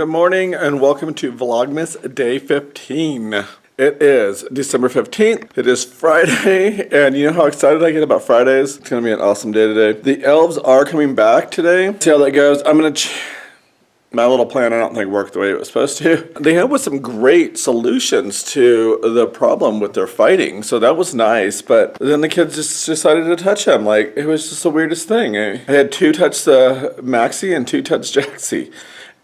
Good morning and welcome to Vlogmas Day 15. It is December 15th. It is Friday, and you know how excited I get about Fridays? It's gonna be an awesome day today. The elves are coming back today. See how that goes. I'm gonna my little plan I don't think worked the way it was supposed to. They had with some great solutions to the problem with their fighting, so that was nice, but then the kids just decided to touch him. Like, it was just the weirdest thing. I had 2 touch Maxie and 2 touch Jaxie.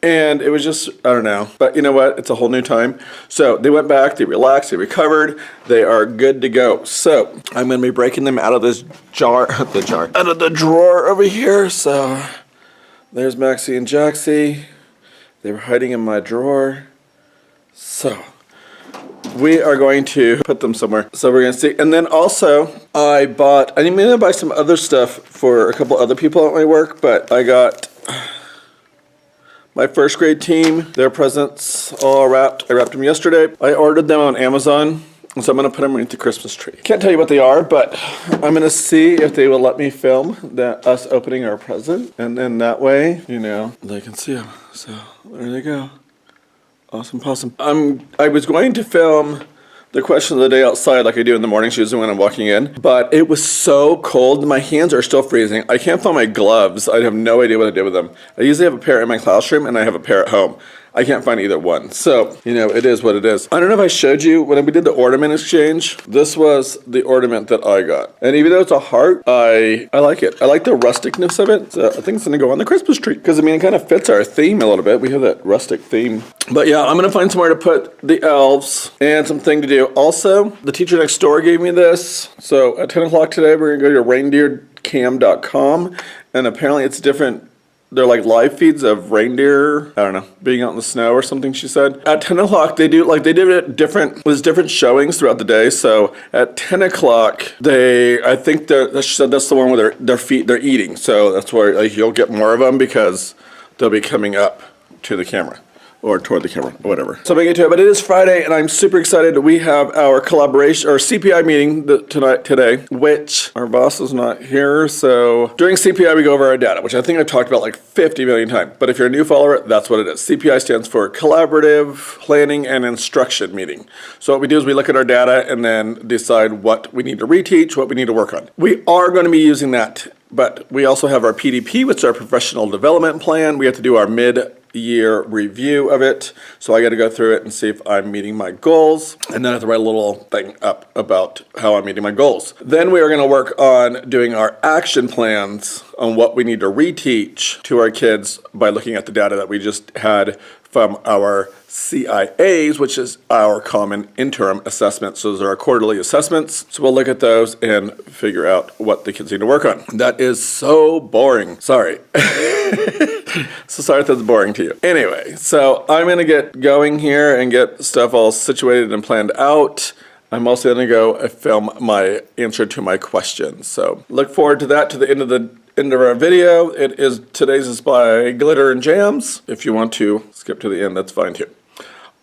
And it was just, I don't know. But you know what? It's a whole new time. So they went back, they relaxed, they recovered. They are good to go. So I'm going to be breaking them out of this jar, out of the drawer over here. So there's Maxie and Jaxie. They were hiding in my drawer. So we are going to put them somewhere. So we're going to see. And then also, I need to buy some other stuff for a couple other people at my work, but I got my first grade team, their presents all wrapped. I wrapped them yesterday. I ordered them on Amazon, so I'm gonna put them underneath the Christmas tree. Can't tell you what they are, but I'm gonna see if they will let me film us opening our present. And then that way, you know, they can see them. So there they go. Awesome possum. I was going to film the question of the day outside like I do in the mornings usually when I'm walking in, but it was so cold. My hands are still freezing. I can't find my gloves. I have no idea what I did with them. I usually have a pair in my classroom and I have a pair at home. I can't find either one. So, you know, it is what it is. I don't know if I showed you when we did the ornament exchange. This was the ornament that I got. And even though it's a heart, I like it. I like the rusticness of it. So I think it's gonna go on the Christmas tree. Because I mean, it kind of fits our theme a little bit. We have that rustic theme. But yeah, I'm gonna find somewhere to put the elves and something to do. Also, the teacher next door gave me this. So at 10 o'clock today, we're gonna go to reindeercam.com. And apparently it's different. They're like live feeds of reindeer, I don't know, being out in the snow or something, she said. At 10 o'clock, they did it there's different showings throughout the day. So at 10 o'clock, I think she said that's the one where they're eating. So that's where like, you'll get more of them because they'll be coming up to the camera. Or toward the camera, or whatever. So I'm gonna get to it, but it is Friday, and I'm super excited. We have our collaboration, or CPI meeting today, which our boss is not here, so during CPI we go over our data, which I think I've talked about like 50 million times, but if you're a new follower, that's what it is. CPI stands for Collaborative Planning and Instruction Meeting. So what we do is we look at our data and then decide what we need to reteach, what we need to work on. We are gonna be using that, but we also have our PDP, which is our Professional Development Plan. We have to do our mid-year review of it. So I got to go through it and see if I'm meeting my goals. And then I have to write a little thing up about how I'm meeting my goals. Then we are going to work on doing our action plans on what we need to reteach to our kids by looking at the data that we just had from our CIAs, which is our Common Interim Assessment. So those are our quarterly assessments. So we'll look at those and figure out what the kids need to work on. That is so boring. Sorry. So sorry if that's boring to you. Anyway, so I'm going to get going here and get stuff all situated and planned out. I'm also going to go film my answer to my questions. So look forward to that to the end of our video. Today's is by Glitter and Jams. If you want to skip to the end, that's fine too.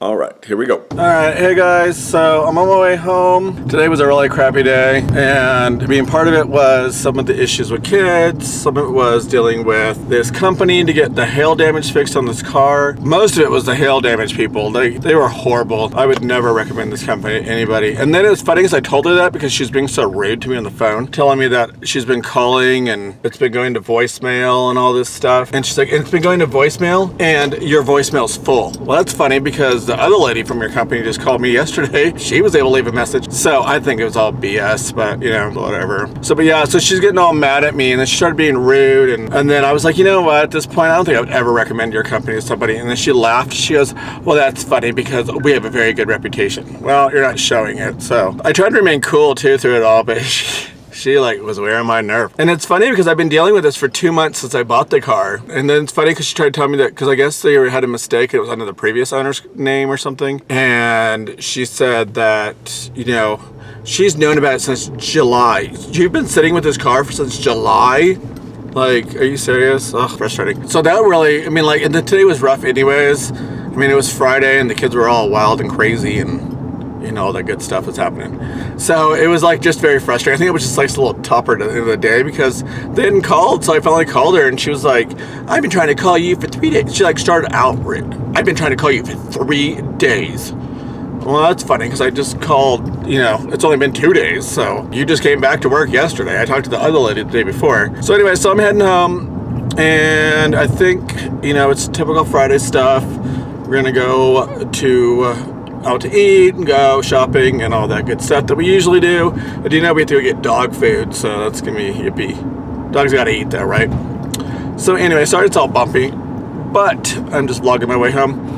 All right, here we go. All right, hey guys, so I'm on my way home. Today was a really crappy day, and I mean, part of it was some of the issues with kids. Some of it was dealing with this company to get the hail damage fixed on this car. Most of it was the hail damage people. They were horrible. I would never recommend this company to anybody. And then it's funny because I told her that because she's being so rude to me on the phone, telling me that she's been calling and it's been going to voicemail and all this stuff. And she's like, it's been going to voicemail and your voicemail's full. Well, that's funny because the other lady from your company just called me yesterday. She was able to leave a message. So I think it was all BS, but you know, whatever. So, but yeah, so she's getting all mad at me and then she started being rude. And then I was like, you know what, at this point, I don't think I would ever recommend your company to somebody. And then she laughed. She goes, well, that's funny because we have a very good reputation. Well, you're not showing it. So I tried to remain cool too through it all, but she like was wearing my nerve. And it's funny because I've been dealing with this for 2 months since I bought the car. And then it's funny because she tried to tell me that, because I guess they had a mistake. It was under the previous owner's name or something. And she said that, you know, she's known about it since July. You've been sitting with this car since July? Like, are you serious? Ugh, frustrating. So that really, I mean, like, and today was rough anyways. I mean, it was Friday and the kids were all wild and crazy and all that good stuff was happening. So it was like just very frustrating. I think it was just like a little topper at the end of the day because they hadn't called. So I finally called her and she was like, I've been trying to call you for 3 days. She like started out rude. I've been trying to call you for 3 days. Well, that's funny because I just called, it's only been 2 days. So you just came back to work yesterday. I talked to the other lady the day before. So anyway, so I'm heading home and I think, it's typical Friday stuff. We're going to go out to eat and go shopping and all that good stuff that we usually do. But we have to go get dog food. So that's going to be yippee. Dogs got to eat though, right? So anyway, sorry it's all bumpy. But I'm just vlogging my way home.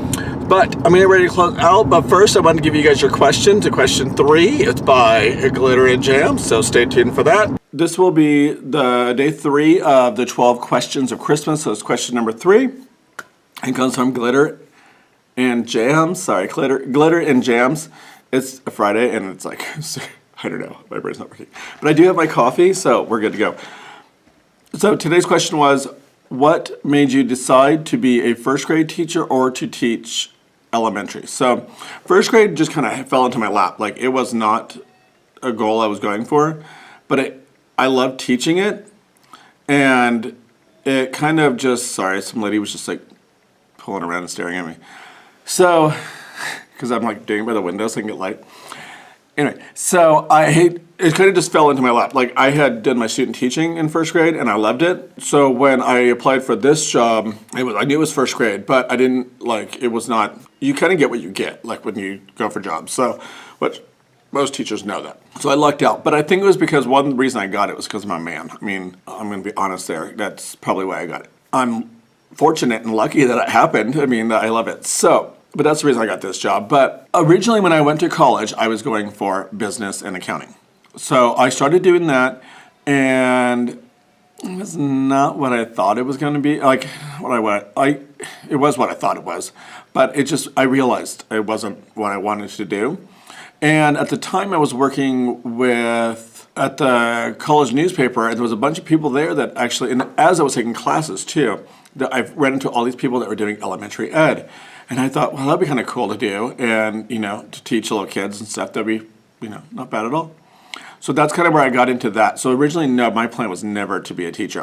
But I'm going to get ready to close out. But first, I want to give you guys your question to question 3. It's by Glitter and Jam, so stay tuned for that. This will be the day 3 of the 12 questions of Christmas. So it's question number 3. It comes from Glitter and Jams. Sorry, Glitter and Jams. It's a Friday, and it's like, I don't know. My brain's not working. But I do have my coffee, so we're good to go. So today's question was, what made you decide to be a first grade teacher or to teach elementary? So first grade just kind of fell into my lap. Like it was not a goal I was going for, but I loved teaching it. And it kind of just, sorry, some lady was just like pulling around and staring at me. So, because I'm like doing it by the window so I can get light. Anyway, so it kind of just fell into my lap. Like I had done my student teaching in first grade and I loved it. So when I applied for this job, I knew it was first grade, but I didn't it was not, you kind of get what you get like when you go for jobs. So, which most teachers know that. So I lucked out, but I think it was because one reason I got it was because I'm a man. I mean, I'm going to be honest there. That's probably why I got it. I'm fortunate and lucky that it happened. I mean, I love it. So, but that's the reason I got this job. But originally when I went to college, I was going for business and accounting. So I started doing that, and it was not what I thought it was going to be. Like it was what I thought it was, but I realized it wasn't what I wanted to do. And at the time I was working at the college newspaper, and there was a bunch of people there that actually, and as I was taking classes too, that I've ran into all these people that were doing elementary ed. And I thought, well, that'd be kind of cool to do. And, to teach little kids and stuff, that'd be, not bad at all. So that's kind of where I got into that. So originally, no, my plan was never to be a teacher.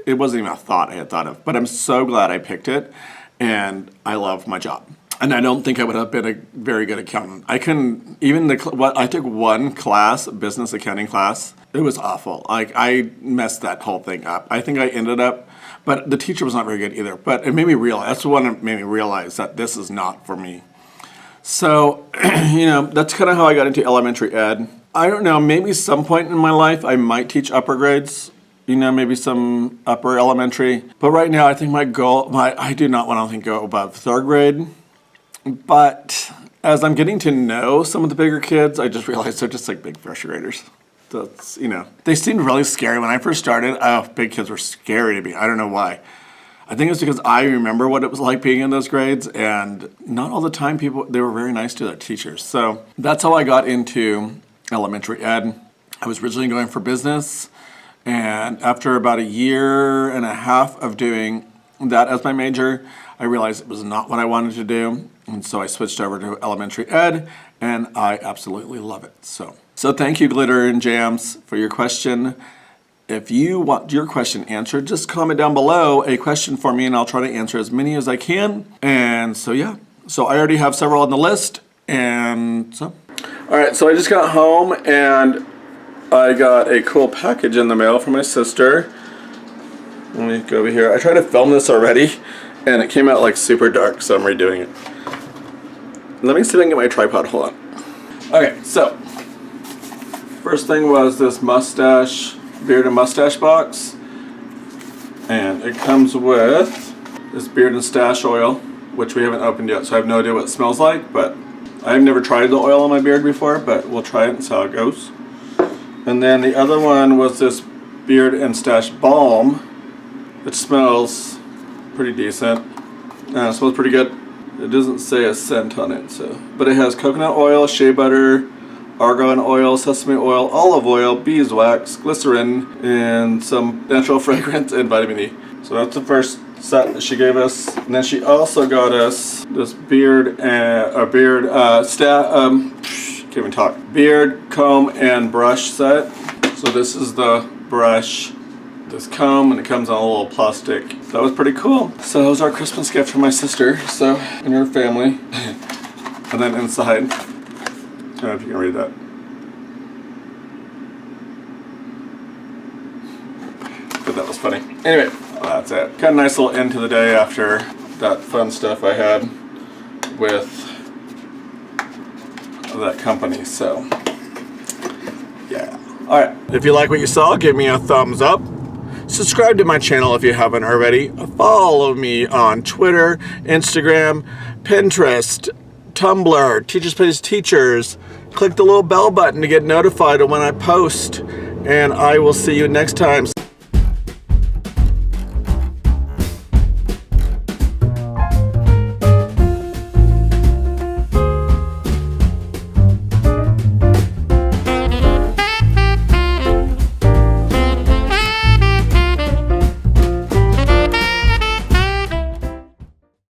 It wasn't even a thought I had thought of. But I'm so glad I picked it. And I love my job. And I don't think I would have been a very good accountant. I couldn't, I took one class, business accounting class. It was awful. Like, I messed that whole thing up. I think I ended up, but the teacher was not very good either. But it made me realize, that's the one that made me realize that this is not for me. So, that's kind of how I got into elementary ed. I don't know, maybe some point in my life I might teach upper grades. Maybe some upper elementary. But right now, I think my goal, I do not want to go above 3rd grade. But as I'm getting to know some of the bigger kids, I just realized they're just like big first graders. That's, they seemed really scary when I first started. Oh, big kids were scary to me. I don't know why. I think it's because I remember what it was like being in those grades, and not all the time they were very nice to their teachers. So that's how I got into elementary ed. I was originally going for business, and after about 1.5 years of doing that as my major, I realized it was not what I wanted to do. And so I switched over to elementary ed, and I absolutely love it. So thank you, Glitter and Jams, for your question. If you want your question answered, just comment down below a question for me, and I'll try to answer as many as I can. And so, yeah. So I already have several on the list, and so. All right, so I just got home, and I got a cool package in the mail from my sister. Let me go over here. I tried to film this already, and it came out like super dark, so I'm redoing it. Let me see if I can get my tripod. Hold on. Okay, so first thing was this beard and mustache box, and it comes with this beard and stash oil, which we haven't opened yet, so I have no idea what it smells like. But I've never tried the oil on my beard before, but we'll try it and see how it goes. And then the other one was this beard and stash balm, which smells pretty decent. It smells pretty good. It doesn't say a scent on it, but it has coconut oil, shea butter, argan oil, sesame oil, olive oil, beeswax, glycerin, and some natural fragrance and vitamin E. So that's the first set that she gave us. And then she also got us this beard Can't even talk. Beard, comb, and brush set. So this is the brush, this comb, and it comes on a little plastic. That was pretty cool. So that was our Christmas gift from my sister, so, and her family. And then inside, I don't know if you can read that. But that was funny. Anyway, that's it. Got a nice little end to the day after that fun stuff I had with that company, so yeah. Alright, if you like what you saw, give me a thumbs up. Subscribe to my channel if you haven't already. Follow me on Twitter, Instagram, Pinterest, Tumblr, Teachers Place Teachers. Click the little bell button to get notified of when I post. And I will see you next time.